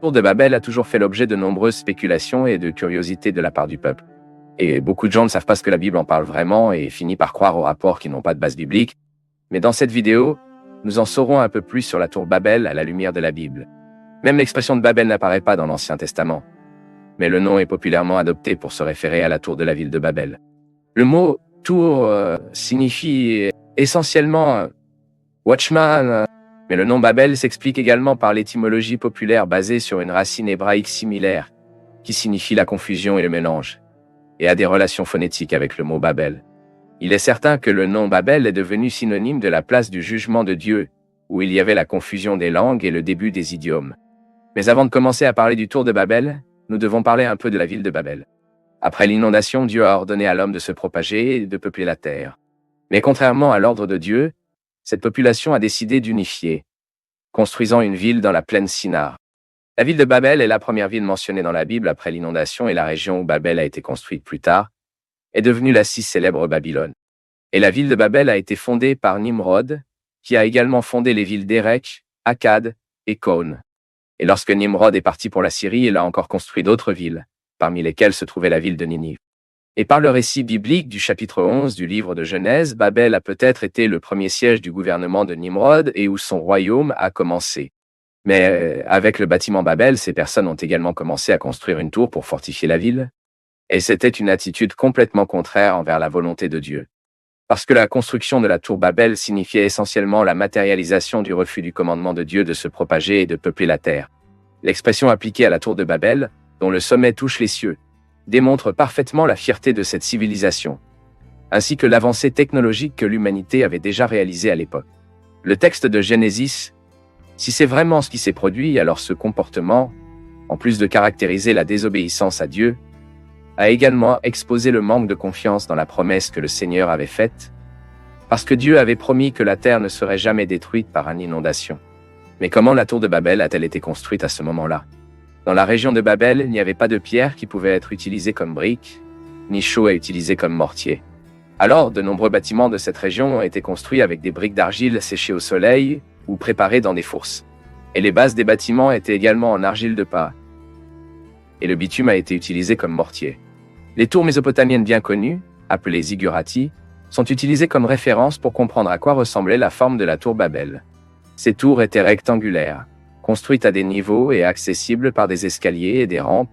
tour de Babel a toujours fait l'objet de nombreuses spéculations et de curiosités de la part du peuple. Et beaucoup de gens ne savent pas ce que la Bible en parle vraiment et finissent par croire aux rapports qui n'ont pas de base biblique. Mais dans cette vidéo, nous en saurons un peu plus sur la tour Babel à la lumière de la Bible. Même l'expression de Babel n'apparaît pas dans l'Ancien Testament. Mais le nom est populairement adopté pour se référer à la tour de la ville de Babel. Le mot « tour » signifie essentiellement « watchman », mais le nom Babel s'explique également par l'étymologie populaire basée sur une racine hébraïque similaire, qui signifie la confusion et le mélange, et a des relations phonétiques avec le mot Babel. Il est certain que le nom Babel est devenu synonyme de la place du jugement de Dieu, où il y avait la confusion des langues et le début des idiomes. Mais avant de commencer à parler du tour de Babel, nous devons parler un peu de la ville de Babel. Après l'inondation, Dieu a ordonné à l'homme de se propager et de peupler la terre. Mais contrairement à l'ordre de Dieu, cette population a décidé d'unifier, construisant une ville dans la plaine Sinar. La ville de Babel est la première ville mentionnée dans la Bible après l'inondation et la région où Babel a été construite plus tard est devenue la si célèbre Babylone. Et la ville de Babel a été fondée par Nimrod, qui a également fondé les villes d'Erech, Akkad et Cône. Et lorsque Nimrod est parti pour la Syrie, il a encore construit d'autres villes, parmi lesquelles se trouvait la ville de Ninive. Et par le récit biblique du chapitre 11 du livre de Genèse, Babel a peut-être été le premier siège du gouvernement de Nimrod et où son royaume a commencé. Mais avec le bâtiment Babel, ces personnes ont également commencé à construire une tour pour fortifier la ville. Et c'était une attitude complètement contraire envers la volonté de Dieu. Parce que la construction de la tour Babel signifiait essentiellement la matérialisation du refus du commandement de Dieu de se propager et de peupler la terre. L'expression appliquée à la tour de Babel, dont le sommet touche les cieux, démontre parfaitement la fierté de cette civilisation, ainsi que l'avancée technologique que l'humanité avait déjà réalisée à l'époque. Le texte de Genesis, si c'est vraiment ce qui s'est produit, alors ce comportement, en plus de caractériser la désobéissance à Dieu, a également exposé le manque de confiance dans la promesse que le Seigneur avait faite, parce que Dieu avait promis que la terre ne serait jamais détruite par une inondation. Mais comment la tour de Babel a-t-elle été construite à ce moment-là? Dans la région de Babel, il n'y avait pas de pierre qui pouvait être utilisée comme brique, ni chaux à utiliser comme mortier. Alors, de nombreux bâtiments de cette région ont été construits avec des briques d'argile séchées au soleil ou préparées dans des fources. Et les bases des bâtiments étaient également en argile de pas. Et le bitume a été utilisé comme mortier. Les tours mésopotamiennes bien connues, appelées ziggurati, sont utilisées comme référence pour comprendre à quoi ressemblait la forme de la tour Babel. Ces tours étaient rectangulaires, construites à des niveaux et accessibles par des escaliers et des rampes.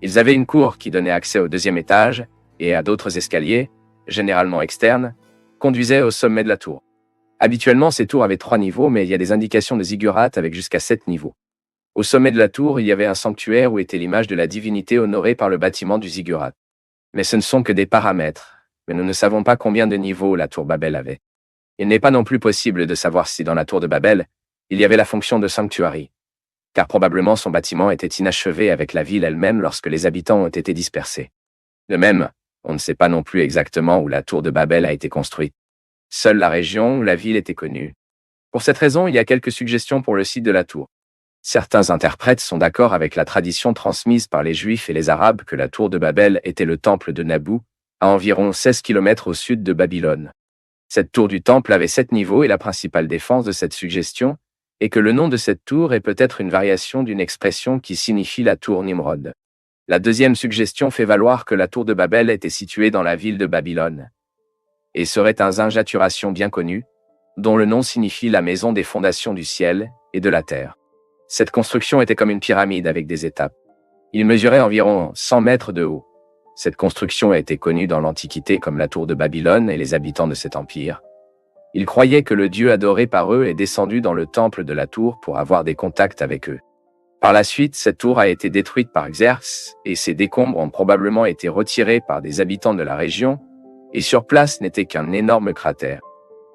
Ils avaient une cour qui donnait accès au deuxième étage et à d'autres escaliers, généralement externes, conduisaient au sommet de la tour. Habituellement, ces tours avaient 3 niveaux, mais il y a des indications de ziggurats avec jusqu'à 7 niveaux. Au sommet de la tour, il y avait un sanctuaire où était l'image de la divinité honorée par le bâtiment du ziggurat. Mais ce ne sont que des paramètres, mais nous ne savons pas combien de niveaux la tour Babel avait. Il n'est pas non plus possible de savoir si dans la tour de Babel, il y avait la fonction de sanctuary, car probablement son bâtiment était inachevé avec la ville elle-même lorsque les habitants ont été dispersés. De même, on ne sait pas non plus exactement où la tour de Babel a été construite. Seule la région ou la ville était connue. Pour cette raison, il y a quelques suggestions pour le site de la tour. Certains interprètes sont d'accord avec la tradition transmise par les Juifs et les Arabes que la tour de Babel était le temple de Nabou, à environ 16 km au sud de Babylone. Cette tour du temple avait 7 niveaux et la principale défense de cette suggestion est que le nom de cette tour est peut-être une variation d'une expression qui signifie la tour Nimrod. La deuxième suggestion fait valoir que la tour de Babel était située dans la ville de Babylone et serait un zinjaturation bien connu, dont le nom signifie la maison des fondations du ciel et de la terre. Cette construction était comme une pyramide avec des étapes. Il mesurait environ 100 mètres de haut. Cette construction a été connue dans l'Antiquité comme la tour de Babylone et les habitants de cet empire. Ils croyaient que le Dieu adoré par eux est descendu dans le temple de la tour pour avoir des contacts avec eux. Par la suite, cette tour a été détruite par Xerxes et ses décombres ont probablement été retirés par des habitants de la région et sur place n'était qu'un énorme cratère.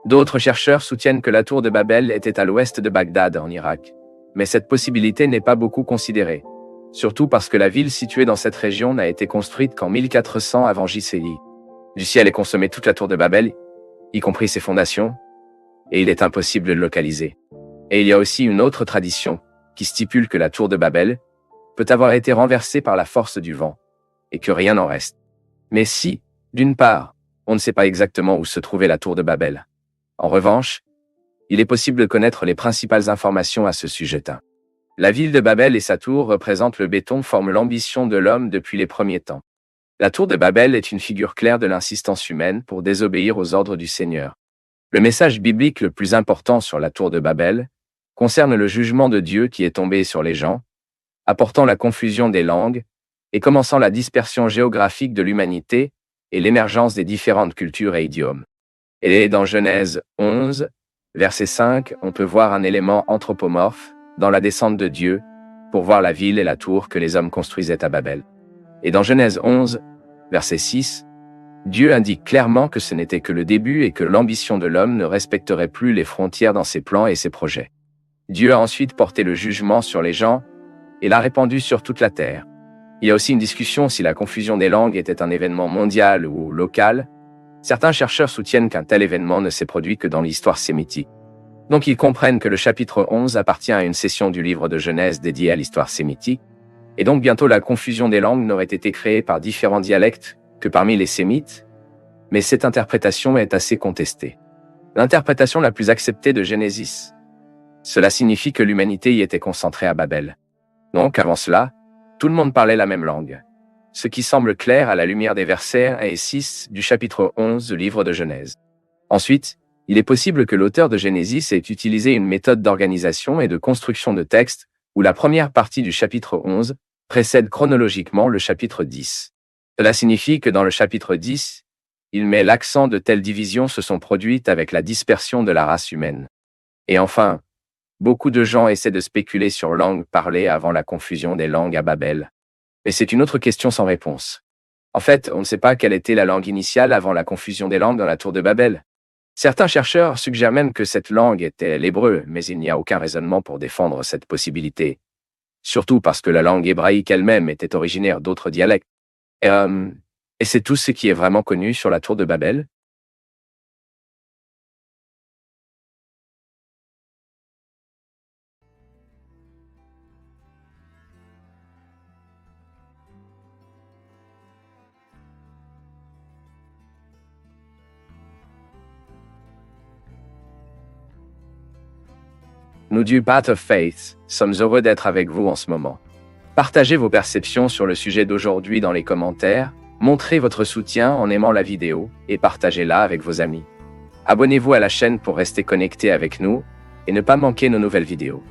D'autres chercheurs soutiennent que la tour de Babel était à l'ouest de Bagdad en Irak. Mais cette possibilité n'est pas beaucoup considérée, surtout parce que la ville située dans cette région n'a été construite qu'en 1400 avant JCI. Du ciel est consommée toute la tour de Babel, y compris ses fondations, et il est impossible de le localiser. Et il y a aussi une autre tradition qui stipule que la tour de Babel peut avoir été renversée par la force du vent, et que rien n'en reste. Mais si, d'une part, on ne sait pas exactement où se trouvait la tour de Babel, en revanche, il est possible de connaître les principales informations à ce sujet. La ville de Babel et sa tour représentent le béton forment l'ambition de l'homme depuis les premiers temps. La tour de Babel est une figure claire de l'insistance humaine pour désobéir aux ordres du Seigneur. Le message biblique le plus important sur la tour de Babel concerne le jugement de Dieu qui est tombé sur les gens, apportant la confusion des langues et commençant la dispersion géographique de l'humanité et l'émergence des différentes cultures et idiomes. Et dans Genèse 11, verset 5, on peut voir un élément anthropomorphe dans la descente de Dieu pour voir la ville et la tour que les hommes construisaient à Babel. Et dans Genèse 11, verset 6, Dieu indique clairement que ce n'était que le début et que l'ambition de l'homme ne respecterait plus les frontières dans ses plans et ses projets. Dieu a ensuite porté le jugement sur les gens et l'a répandu sur toute la terre. Il y a aussi une discussion si la confusion des langues était un événement mondial ou local. Certains chercheurs soutiennent qu'un tel événement ne s'est produit que dans l'histoire sémitique. Donc ils comprennent que le chapitre 11 appartient à une session du livre de Genèse dédiée à l'histoire sémitique, et donc bientôt la confusion des langues n'aurait été créée par différents dialectes que parmi les Sémites, mais cette interprétation est assez contestée. L'interprétation la plus acceptée de Genesis. Cela signifie que l'humanité y était concentrée à Babel. Donc, avant cela, tout le monde parlait la même langue, ce qui semble clair à la lumière des versets 1 et 6 du chapitre 11 du livre de Genèse. Ensuite, il est possible que l'auteur de Genesis ait utilisé une méthode d'organisation et de construction de texte où la première partie du chapitre 11 précède chronologiquement le chapitre 10. Cela signifie que dans le chapitre 10, il met l'accent de telles divisions se sont produites avec la dispersion de la race humaine. Et enfin, beaucoup de gens essaient de spéculer sur langue parlée avant la confusion des langues à Babel. Mais c'est une autre question sans réponse. En fait, on ne sait pas quelle était la langue initiale avant la confusion des langues dans la tour de Babel. Certains chercheurs suggèrent même que cette langue était l'hébreu, mais il n'y a aucun raisonnement pour défendre cette possibilité. Surtout parce que la langue hébraïque elle-même était originaire d'autres dialectes. Et c'est tout ce qui est vraiment connu sur la tour de Babel? Nous du Path of Faith sommes heureux d'être avec vous en ce moment. Partagez vos perceptions sur le sujet d'aujourd'hui dans les commentaires, montrez votre soutien en aimant la vidéo et partagez-la avec vos amis. Abonnez-vous à la chaîne pour rester connecté avec nous et ne pas manquer nos nouvelles vidéos.